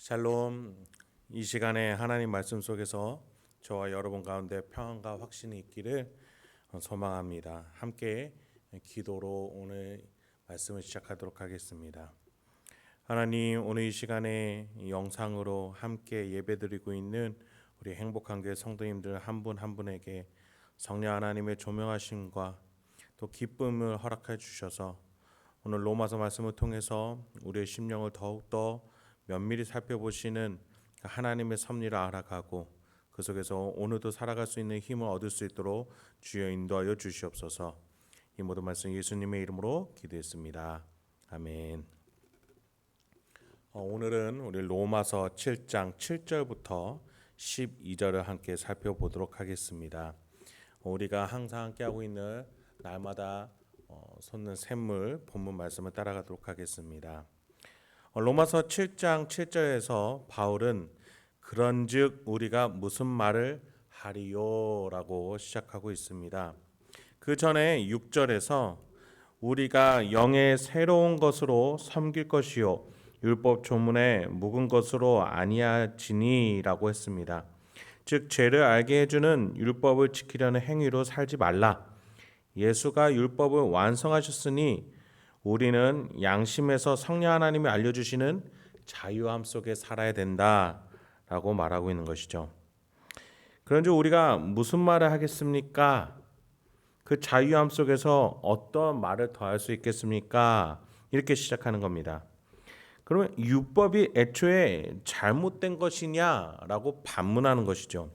샬롬. 이 시간에 하나님 말씀 속에서 저와 여러분 가운데 평안과 확신이 있기를 소망합니다. 함께 기도로 오늘 말씀을 시작하도록 하겠습니다. 하나님, 오늘 이 시간에 영상으로 함께 예배드리고 있는 우리 행복한 교회 성도님들 한 분 한 분에게 성령 하나님의 조명하심과 또 기쁨을 허락해 주셔서 오늘 로마서 말씀을 통해서 우리의 심령을 더욱더 면밀히 살펴보시는 하나님의 섭리를 알아가고 그 속에서 오늘도 살아갈 수 있는 힘을 얻을 수 있도록 주여 인도하여 주시옵소서. 이 모든 말씀 예수님의 이름으로 기도했습니다. 아멘. 오늘은 우리 로마서 7장 7절부터 12절을 함께 살펴보도록 하겠습니다. 우리가 항상 함께하고 있는 날마다 솟는 샘물 본문 말씀을 따라가도록 하겠습니다. 로마서 7장 7절에서 바울은 그런즉 우리가 무슨 말을 하리요라고 시작하고 있습니다. 그 전에 6절에서 우리가 영의 새로운 것으로 섬길 것이요 율법 조문에 묵은 것으로 아니하지니라고 했습니다. 즉 죄를 알게 해주는 율법을 지키려는 행위로 살지 말라. 예수가 율법을 완성하셨으니 우리는 양심에서 성령 하나님이 알려주시는 자유함 속에 살아야 된다라고 말하고 있는 것이죠. 그런즉 우리가 무슨 말을 하겠습니까? 그 자유함 속에서 어떤 말을 더할 수 있겠습니까? 이렇게 시작하는 겁니다. 그러면 율법이 애초에 잘못된 것이냐라고 반문하는 것이죠.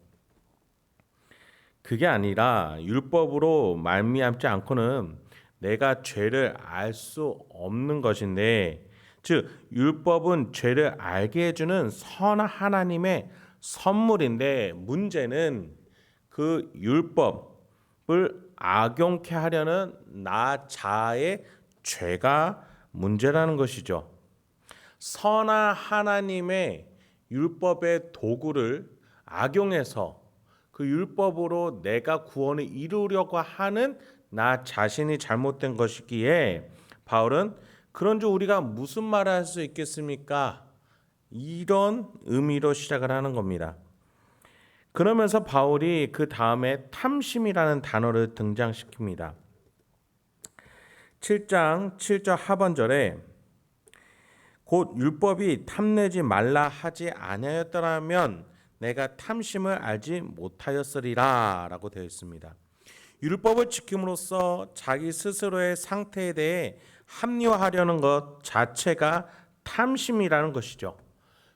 그게 아니라 율법으로 말미암지 않고는 내가 죄를 알 수 없는 것인데, 즉 율법은 죄를 알게 해주는 선한 하나님의 선물인데 문제는 그 율법을 악용케 하려는 나 자아의 죄가 문제라는 것이죠. 선한 하나님의 율법의 도구를 악용해서 그 율법으로 내가 구원을 이루려고 하는 나 자신이 잘못된 것이기에 바울은 그런즉 우리가 무슨 말을 할 수 있겠습니까? 이런 의미로 시작을 하는 겁니다. 그러면서 바울이 그 다음에 탐심이라는 단어를 등장시킵니다. 7장 7절 하반절에 곧 율법이 탐내지 말라 하지 아니하였더라면 내가 탐심을 알지 못하였으리라 라고 되어 있습니다. 율법을 지킴으로써 자기 스스로의 상태에 대해 합리화하려는 것 자체가 탐심이라는 것이죠.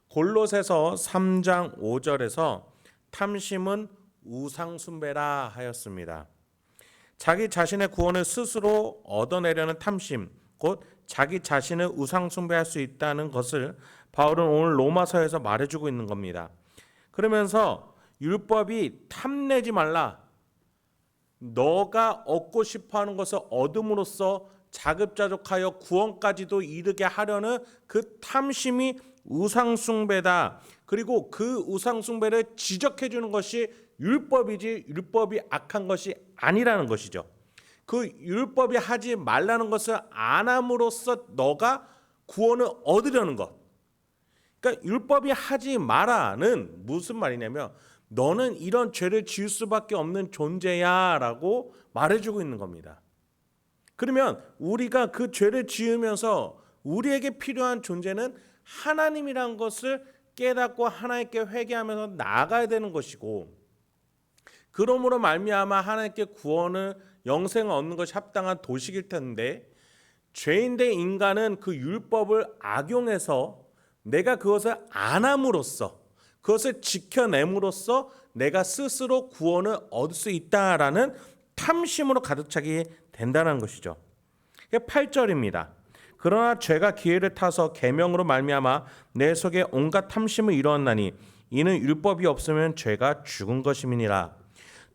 골로새서 3장 5절에서 탐심은 우상숭배라 하였습니다. 자기 자신의 구원을 스스로 얻어내려는 탐심, 곧 자기 자신을 우상숭배할 수 있다는 것을 바울은 오늘 로마서에서 말해주고 있는 겁니다. 그러면서 율법이 탐내지 말라. 너가 얻고 싶어하는 것을 얻음으로써 자급자족하여 구원까지도 이르게 하려는 그 탐심이 우상숭배다. 그리고 그 우상숭배를 지적해 주는 것이 율법이지 율법이 악한 것이 아니라는 것이죠. 그 율법이 하지 말라는 것을 안 함으로써 너가 구원을 얻으려는 것. 그러니까 율법이 하지 마라는 무슨 말이냐면 너는 이런 죄를 지을 수밖에 없는 존재야 라고 말해주고 있는 겁니다. 그러면 우리가 그 죄를 지으면서 우리에게 필요한 존재는 하나님이란 것을 깨닫고 하나님께 회개하면서 나아가야 되는 것이고, 그러므로 말미암아 하나님께 구원을 영생을 얻는 것이 합당한 도식일 텐데, 죄인된 인간은 그 율법을 악용해서 내가 그것을 안 함으로써 그것을 지켜냄으로써 내가 스스로 구원을 얻을 수 있다라는 탐심으로 가득 차게 된다는 것이죠. 8절입니다. 그러나 죄가 기회를 타서 계명으로 말미암아 내 속에 온갖 탐심을 이루었나니 이는 율법이 없으면 죄가 죽은 것임이니라.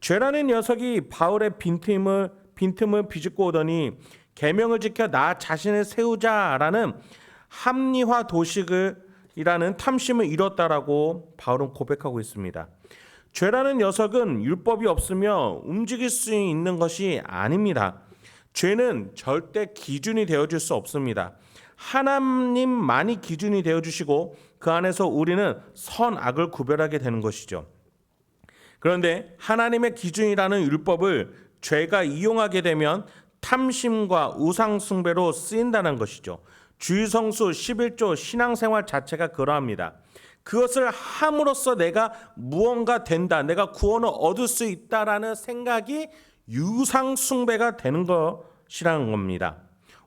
죄라는 녀석이 바울의 빈틈을 비집고 오더니 계명을 지켜 나 자신을 세우자라는 합리화 도식을 이라는 탐심을 이뤘다라고 바울은 고백하고 있습니다. 죄라는 녀석은 율법이 없으며 움직일 수 있는 것이 아닙니다. 죄는 절대 기준이 되어줄 수 없습니다. 하나님만이 기준이 되어주시고 그 안에서 우리는 선악을 구별하게 되는 것이죠. 그런데 하나님의 기준이라는 율법을 죄가 이용하게 되면 탐심과 우상숭배로 쓰인다는 것이죠. 주의성수 11조 신앙생활 자체가 그러합니다. 그것을 함으로써 내가 무언가 된다, 내가 구원을 얻을 수 있다라는 생각이 유상숭배가 되는 것이라는 겁니다.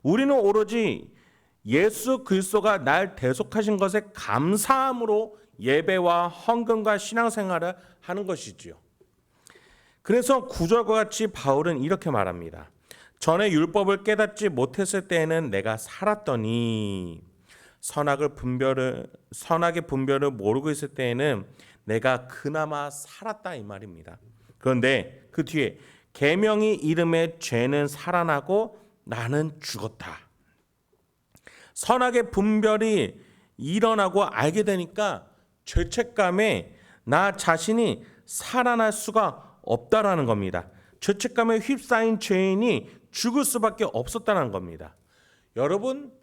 우리는 오로지 예수 그리스도가 날 대속하신 것에 감사함으로 예배와 헌금과 신앙생활을 하는 것이지요. 그래서 9절과 같이 바울은 이렇게 말합니다. 전에 율법을 깨닫지 못했을 때에는 내가 살았더니 선악의 분별을 모르고 있을 때에는 내가 그나마 살았다 이 말입니다. 그런데 그 뒤에 계명이 이름에 죄는 살아나고 나는 죽었다. 선악의 분별이 일어나고 알게 되니까 죄책감에 나 자신이 살아날 수가 없다라는 겁니다. 죄책감에 휩싸인 죄인이 죽을 수밖에 없었다는 겁니다. 여러분,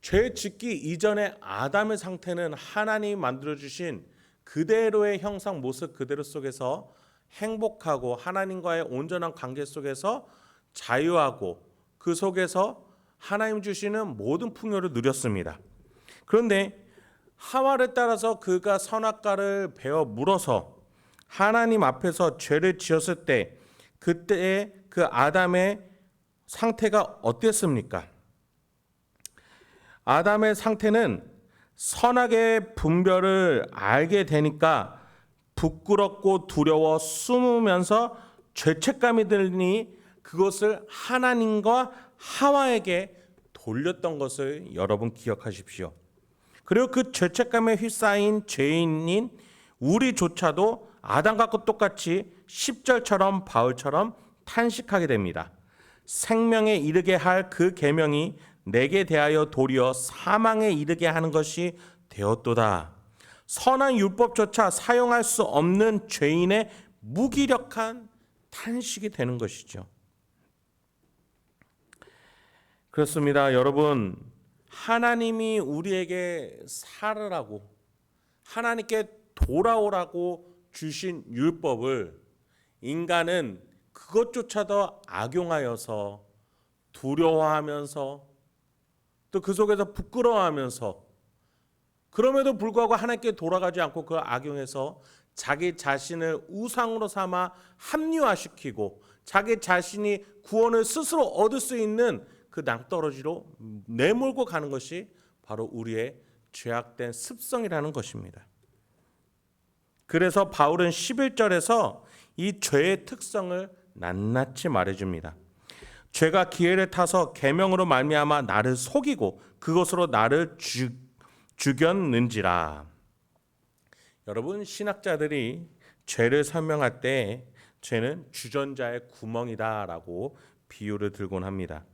죄 짓기 이전의 아담의 상태는 하나님이 만들어주신 그대로의 형상 모습 그대로 속에서 행복하고 하나님과의 온전한 관계 속에서 자유하고 그 속에서 하나님 주시는 모든 풍요를 누렸습니다. 그런데 하와를 따라서 그가 선악과를 베어 물어서 하나님 앞에서 죄를 지었을 때 그때의 그 아담의 상태가 어땠습니까? 아담의 상태는 선악의 분별을 알게 되니까 부끄럽고 두려워 숨으면서 죄책감이 드니 그것을 하나님과 하와에게 돌렸던 것을 여러분 기억하십시오. 그리고 그 죄책감에 휩싸인 죄인인 우리조차도 아담과 똑같이 10절처럼 바울처럼 탄식하게 됩니다. 생명에 이르게 할 그 계명이 내게 대하여 도리어 사망에 이르게 하는 것이 되었도다. 선한 율법조차 사용할 수 없는 죄인의 무기력한 탄식이 되는 것이죠. 그렇습니다. 여러분, 하나님이 우리에게 살으라고 하나님께 돌아오라고 주신 율법을 인간은 그것조차도 악용하여서 두려워하면서 또 그 속에서 부끄러워하면서 그럼에도 불구하고 하나님께 돌아가지 않고 그 악용해서 자기 자신을 우상으로 삼아 합리화시키고 자기 자신이 구원을 스스로 얻을 수 있는 그 낭떠러지로 내몰고 가는 것이 바로 우리의 죄악된 습성이라는 것입니다. 그래서 바울은 11절에서 이 죄의 특성을 낱낱이 말해줍니다. 죄가 기회를 타서 계명으로 말미암아 나를 속이고 그것으로 나를 죽였는지라. 여러분, 신학자들이 죄를 설명할 때 죄는 주전자의 구멍이다라고 비유를 들곤 합니다.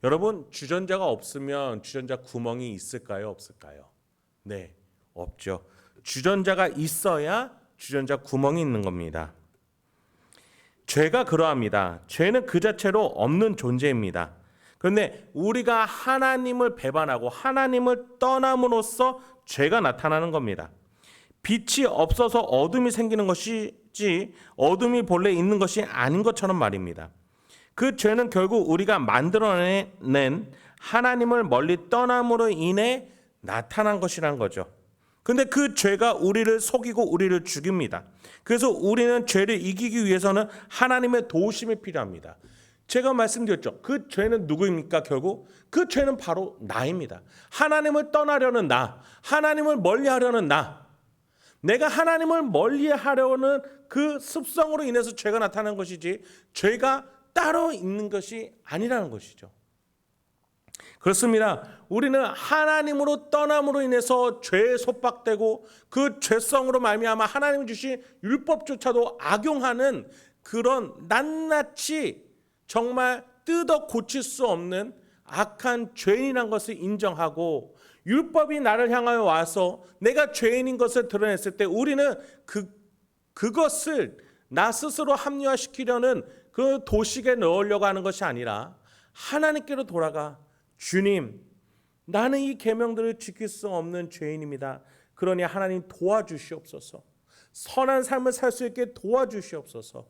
여러분, 주전자가 없으면 주전자 구멍이 있을까요? 없을까요? 네, 없죠. 주전자가 있어야 주전자 구멍이 있는 겁니다. 죄가 그러합니다. 죄는 그 자체로 없는 존재입니다. 그런데 우리가 하나님을 배반하고 하나님을 떠남으로써 죄가 나타나는 겁니다. 빛이 없어서 어둠이 생기는 것이지 어둠이 본래 있는 것이 아닌 것처럼 말입니다. 그 죄는 결국 우리가 만들어낸 하나님을 멀리 떠남으로 인해 나타난 것이라는 거죠. 근데 그 죄가 우리를 속이고 우리를 죽입니다. 그래서 우리는 죄를 이기기 위해서는 하나님의 도우심이 필요합니다. 제가 말씀드렸죠. 그 죄는 누구입니까? 결국 그 죄는 바로 나입니다. 하나님을 떠나려는 나, 하나님을 멀리하려는 나, 내가 하나님을 멀리하려는 그 습성으로 인해서 죄가 나타나는 것이지 죄가 따로 있는 것이 아니라는 것이죠. 그렇습니다. 우리는 하나님으로 떠남으로 인해서 죄에 속박되고 그 죄성으로 말미암아 하나님 주신 율법조차도 악용하는 그런 낱낱이 정말 뜯어 고칠 수 없는 악한 죄인이라는 것을 인정하고 율법이 나를 향하여 와서 내가 죄인인 것을 드러냈을 때 우리는 그것을 나 스스로 합리화시키려는 그 도식에 넣으려고 하는 것이 아니라 하나님께로 돌아가 주님, 나는 이 계명들을 지킬 수 없는 죄인입니다. 그러니 하나님 도와주시옵소서. 선한 삶을 살 수 있게 도와주시옵소서.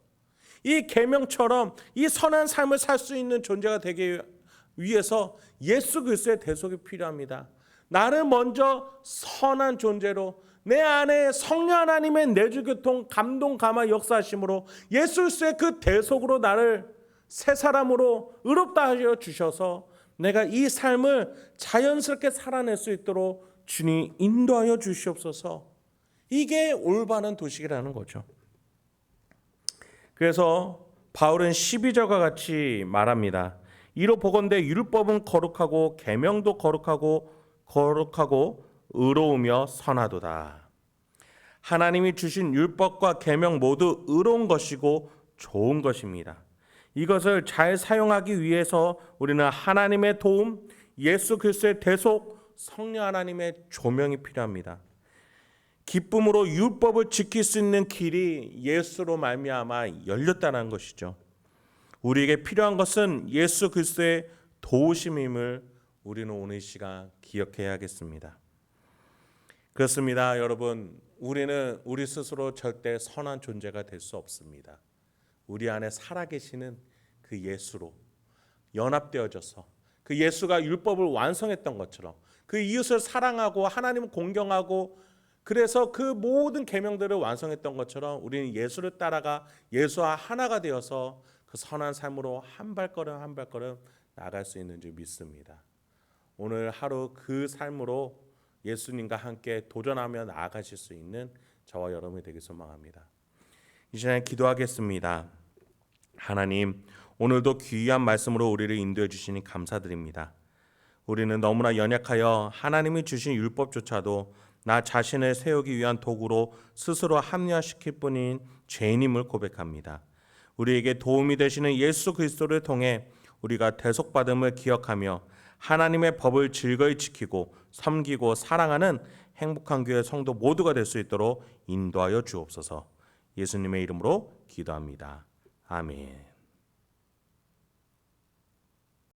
이 계명처럼 이 선한 삶을 살 수 있는 존재가 되기 위해서 예수 그리스도의 대속이 필요합니다. 나를 먼저 선한 존재로 내 안에 성령 하나님의 내주교통 감동 감화 역사하심으로 예수 그리스도의 그 대속으로 나를 새 사람으로 의롭다 하여 주셔서 내가 이 삶을 자연스럽게 살아낼 수 있도록 주님 인도하여 주시옵소서. 이게 올바른 도식이라는 거죠. 그래서 바울은 12절과 같이 말합니다. 이로 보건대 율법은 거룩하고 계명도 거룩하고 의로우며 선하도다. 하나님이 주신 율법과 계명 모두 의로운 것이고 좋은 것입니다. 이것을 잘 사용하기 위해서 우리는 하나님의 도움, 예수 그리스도의 대속, 성령 하나님의 조명이 필요합니다. 기쁨으로 율법을 지킬 수 있는 길이 예수로 말미암아 열렸다는 것이죠. 우리에게 필요한 것은 예수 그리스도의 도우심임을 우리는 오늘 이 시간 기억해야겠습니다. 그렇습니다, 여러분. 우리는 우리 스스로 절대 선한 존재가 될 수 없습니다. 우리 안에 살아계시는 그 예수로 연합되어져서 그 예수가 율법을 완성했던 것처럼 그 이웃을 사랑하고 하나님을 공경하고 그래서 그 모든 계명들을 완성했던 것처럼 우리는 예수를 따라가 예수와 하나가 되어서 그 선한 삶으로 한 발걸음 한 발걸음 나아갈 수 있는 줄 믿습니다. 오늘 하루 그 삶으로 예수님과 함께 도전하며 나아가실 수 있는 저와 여러분이 되길 소망합니다. 이 시간에 기도하겠습니다. 하나님, 오늘도 귀한 말씀으로 우리를 인도해 주시니 감사드립니다. 우리는 너무나 연약하여 하나님이 주신 율법조차도 나 자신을 세우기 위한 도구로 스스로 합리화시킬 뿐인 죄인임을 고백합니다. 우리에게 도움이 되시는 예수 그리스도를 통해 우리가 대속받음을 기억하며 하나님의 법을 즐거이 지키고 섬기고 사랑하는 행복한 교회 성도 모두가 될 수 있도록 인도하여 주옵소서. 예수님의 이름으로 기도합니다. 아멘.